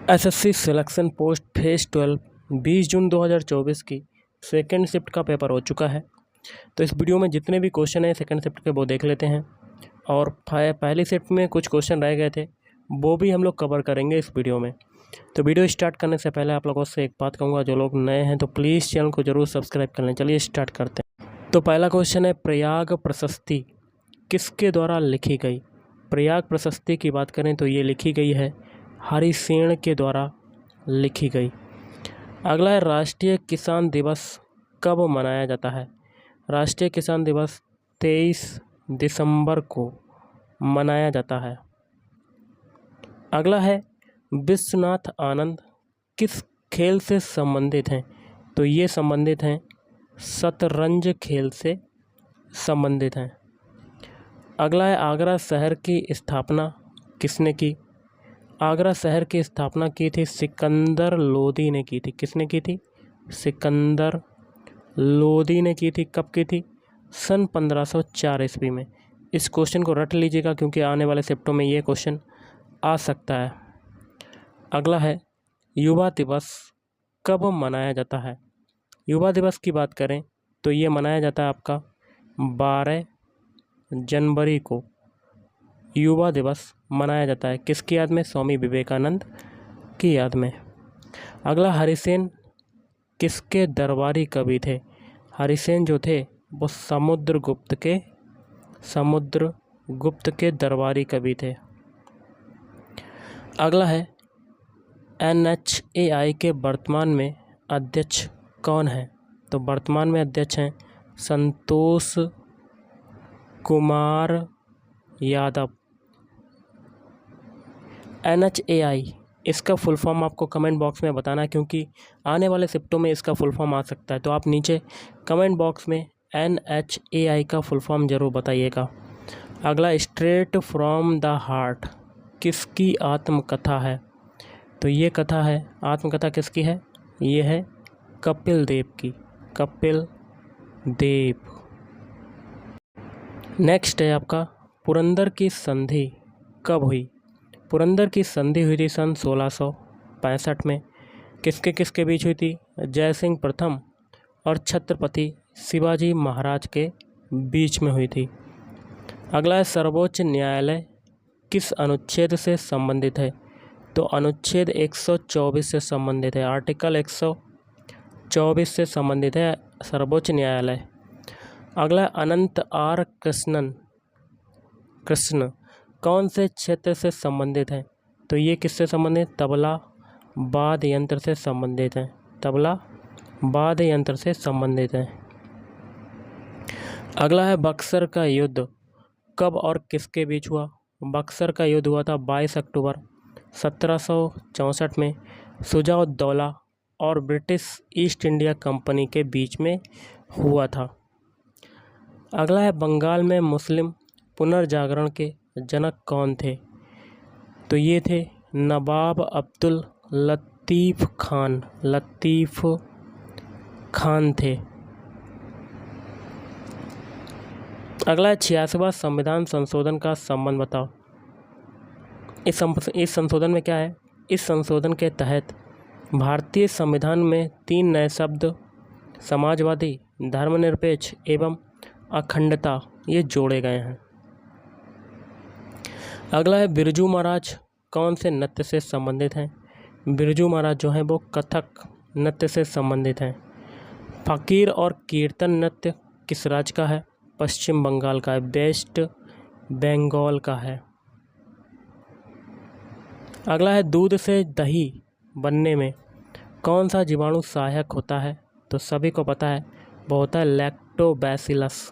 SSC selection post phase 12 20 जून 2024 की second shift का paper हो चुका है। तो इस वीडियो में जितने भी क्वेश्चन हैं सेकेंड शिफ्ट के वो देख लेते हैं, और पहली शिफ्ट में कुछ क्वेश्चन रह गए थे वो भी हम लोग कवर करेंगे इस वीडियो में। तो वीडियो स्टार्ट करने से पहले आप लोगों से एक बात कहूँगा, जो लोग नए हैं तो प्लीज़ चैनल को ज़रूर सब्सक्राइब कर लें। चलिए स्टार्ट करते हैं। तो पहला क्वेश्चन है, प्रयाग प्रशस्ति किसके द्वारा लिखी गई। प्रयाग प्रशस्ति की बात करें तो ये लिखी गई है हरिसेन के द्वारा लिखी गई। अगला है, राष्ट्रीय किसान दिवस कब मनाया जाता है। राष्ट्रीय किसान दिवस 23 दिसंबर को मनाया जाता है। अगला है, विश्वनाथ आनंद किस खेल से संबंधित हैं। तो ये संबंधित हैं शतरंज खेल से संबंधित हैं। अगला है, आगरा शहर की स्थापना किसने की। आगरा शहर की स्थापना की थी सिकंदर लोदी ने की थी। किसने की थी? सिकंदर लोदी ने की थी। कब की थी? सन 1504 ईस्वी में। इस क्वेश्चन को रट लीजिएगा क्योंकि आने वाले शिफ्टों में ये क्वेश्चन आ सकता है। अगला है, युवा दिवस कब मनाया जाता है। युवा दिवस की बात करें तो ये मनाया जाता है आपका 12 जनवरी को युवा दिवस मनाया जाता है। किसकी याद में? स्वामी विवेकानंद की याद में। अगला, हरिसेन किसके दरबारी कवि थे। हरिसेन जो थे वो समुद्रगुप्त के दरबारी कवि थे। अगला है, NHAI के वर्तमान में अध्यक्ष कौन है। तो वर्तमान में अध्यक्ष हैं संतोष कुमार यादव। NHAI इसका फुल फॉर्म आपको कमेंट बॉक्स में बताना है, क्योंकि आने वाले शिफ्टों में इसका फुल फॉर्म आ सकता है। तो आप नीचे कमेंट बॉक्स में NHAI का फुल फॉर्म ज़रूर बताइएगा। अगला, स्ट्रेट फ्रॉम द हार्ट किसकी आत्मकथा है। तो ये कथा है, आत्मकथा किसकी है? ये है कपिल देव की। कपिल देव। नेक्स्ट है आपका, पुरंदर की संधि कब हुई। पुरंदर की संधि हुई थी सन 1665 में। किसके किसके बीच हुई थी? जय सिंह प्रथम और छत्रपति शिवाजी महाराज के बीच में हुई थी। अगला है, सर्वोच्च न्यायालय किस अनुच्छेद से संबंधित है। तो अनुच्छेद 124 से संबंधित है। आर्टिकल 124 से संबंधित है सर्वोच्च न्यायालय। अगला, अनंत आर कृष्ण कौन से क्षेत्र से संबंधित हैं। तो ये किससे संबंधित? तबला वाद्य यंत्र से संबंधित हैं। तबला वाद्य यंत्र से संबंधित हैं। अगला है, बक्सर का युद्ध कब और किसके बीच हुआ। बक्सर का युद्ध हुआ था 22 अक्टूबर 1764 में शुजा-उद-दौला और ब्रिटिश ईस्ट इंडिया कंपनी के बीच में हुआ था। अगला है, बंगाल में मुस्लिम पुनर्जागरण के जनक कौन थे। तो ये थे नवाब अब्दुल लतीफ़ खान थे। अगला है, 86वां संविधान संशोधन का संबंध बताओ। इस संशोधन में क्या है? इस संशोधन के तहत भारतीय संविधान में 3 नए शब्द समाजवादी, धर्मनिरपेक्ष एवं अखंडता ये जोड़े गए हैं। अगला है, बिरजू महाराज कौन से नृत्य से संबंधित हैं। बिरजू महाराज जो हैं वो कथक नृत्य से संबंधित हैं। फकीर और कीर्तन नृत्य किस राज्य का है। पश्चिम बंगाल का है, वेस्ट बंगाल का है। अगला है, दूध से दही बनने में कौन सा जीवाणु सहायक होता है। तो सभी को पता है वो होता है लैक्टोबैसिलस।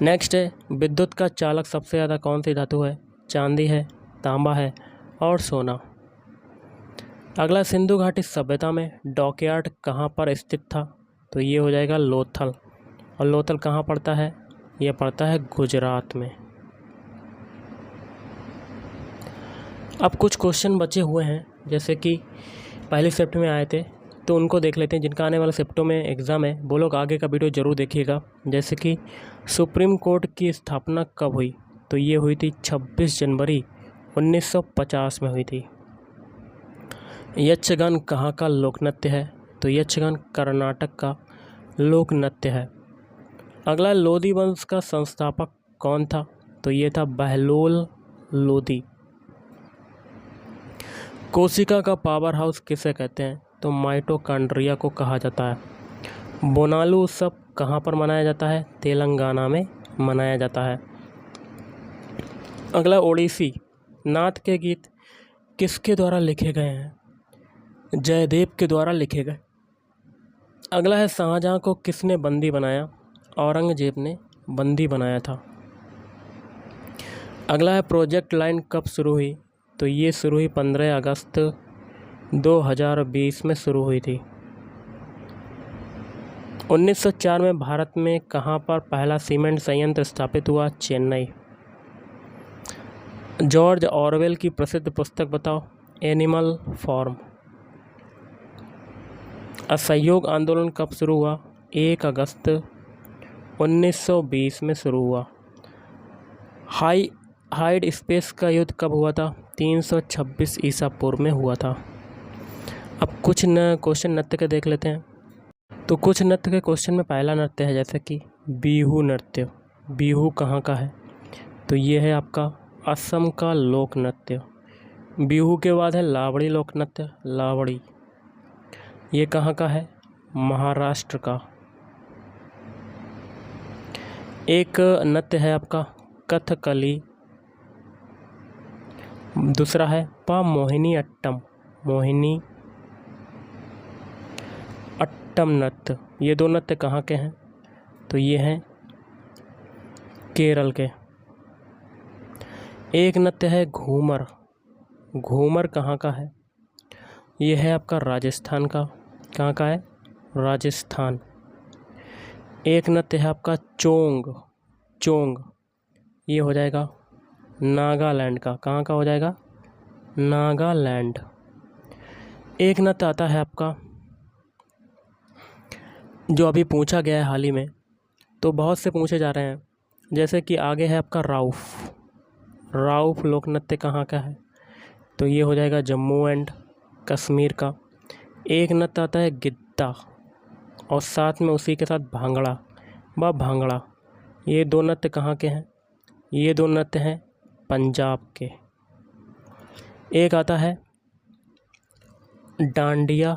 नेक्स्ट है, विद्युत का चालक सबसे ज़्यादा कौन सी धातु है। चांदी है, तांबा है और सोना। अगला, सिंधु घाटी सभ्यता में डॉकयार्ड कहाँ पर स्थित था। तो ये हो जाएगा लोथल। और लोथल कहाँ पड़ता है? ये पड़ता है गुजरात में। अब कुछ क्वेश्चन बचे हुए हैं जैसे कि पहली शिफ्ट में आए थे, तो उनको देख लेते हैं। जिनका आने वाले शिफ्टों में एग्ज़ाम है वो लोग आगे का वीडियो ज़रूर देखिएगा। जैसे कि सुप्रीम कोर्ट की स्थापना कब हुई। तो ये हुई थी 26 जनवरी 1950 में हुई थी। यक्षगान कहाँ का लोक नृत्य है? तो यक्षगान कर्नाटक का लोक नृत्य है। अगला, लोदी वंश का संस्थापक कौन था? तो ये था बहलोल लोदी। कोशिका का पावर हाउस किसे कहते हैं? तो माइटोकॉन्ड्रिया को कहा जाता है। बोनालू उत्सव कहाँ पर मनाया जाता है? तेलंगाना में मनाया जाता है। अगला, ओडिसी नाथ के गीत किसके द्वारा लिखे गए हैं? जयदेव के द्वारा लिखे गए। अगला है, शाहजहां को किसने बंदी बनाया? औरंगजेब ने बंदी बनाया था। अगला है, प्रोजेक्ट लाइन कब शुरू हुई? तो ये शुरू हुई 15 अगस्त 2020 में शुरू हुई थी। 1904 में भारत में कहाँ पर पहला सीमेंट संयंत्र स्थापित हुआ? चेन्नई। जॉर्ज ऑरवेल की प्रसिद्ध पुस्तक बताओ। Animal farm. असहयोग आंदोलन कब शुरू हुआ? 1 अगस्त 1920 में शुरू हुआ। हाइड स्पेस का युद्ध कब हुआ था? 326 ईसा पूर्व में हुआ था। अब कुछ क्वेश्चन नृत्य के देख लेते हैं। तो कुछ नृत्य के क्वेश्चन में पहला नृत्य है जैसे कि बिहू नृत्य। बिहू कहाँ का है? तो ये है आपका असम का लोक नृत्य। बिहू के बाद है लावड़ी लोक नृत्य। लावड़ी ये कहाँ का है? महाराष्ट्र का। एक नृत्य है आपका कथकली। दूसरा है मोहिनी अट्टम। मोहिनी अट्टम नृत्य। ये दो नृत्य कहाँ के हैं? तो ये हैं केरल के। एक नृत्य है घूमर। घूमर कहाँ का है? ये है आपका राजस्थान का। कहाँ का है? राजस्थान। एक नृत्य है आपका चोंग। चोंग ये हो जाएगा नागालैंड का। कहाँ का हो जाएगा? नागालैंड। एक नृत्य आता है आपका जो अभी पूछा गया है हाल ही में, तो बहुत से पूछे जा रहे हैं, जैसे कि आगे है आपका राउफ। राउफ लोक नृत्य कहाँ का है? तो ये हो जाएगा जम्मू एंड कश्मीर का। एक नृत्य आता है गिद्दा और साथ में उसी के साथ भांगड़ा व भांगड़ा। ये दो नृत्य कहाँ के हैं? ये दो नृत्य हैं पंजाब के। एक आता है डांडिया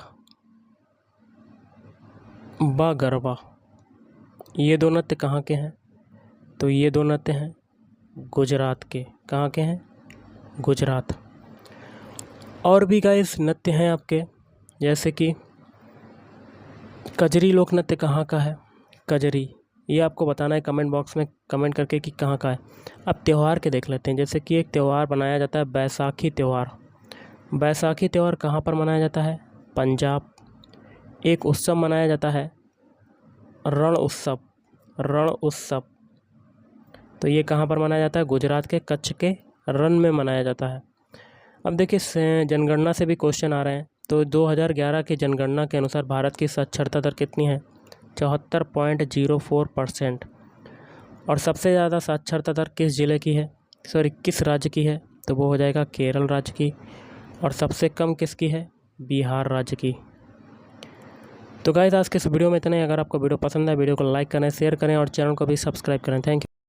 व गरबा। ये दो नृत्य कहाँ के हैं? तो ये दो नृत्य हैं गुजरात के। कहाँ के हैं? गुजरात। और भी गाइस नृत्य हैं आपके, जैसे कि कजरी लोक नृत्य कहाँ का है? कजरी ये आपको बताना है कमेंट बॉक्स में कमेंट करके कि कहाँ का है। अब त्यौहार के देख लेते हैं, जैसे कि एक त्यौहार बनाया जाता है बैसाखी त्यौहार। बैसाखी त्यौहार कहाँ पर मनाया जाता है? पंजाब। एक उत्सव मनाया जाता है रण उत्सव। रण उत्सव तो ये कहाँ पर मनाया जाता है? गुजरात के कच्छ के रण में मनाया जाता है। अब देखिए जनगणना से भी क्वेश्चन आ रहे हैं। तो 2011 की जनगणना के अनुसार भारत की साक्षरता दर कितनी है? 74.04%। और सबसे ज़्यादा साक्षरता दर किस ज़िले की है? किस राज्य की है? तो वो हो जाएगा केरल राज्य की। और सबसे कम किसकी है? बिहार राज्य की। तो गाइस आज के इस वीडियो में इतना ही। अगर आपको वीडियो पसंद है वीडियो को लाइक करें, शेयर करें और चैनल को भी सब्सक्राइब करें। Thank you.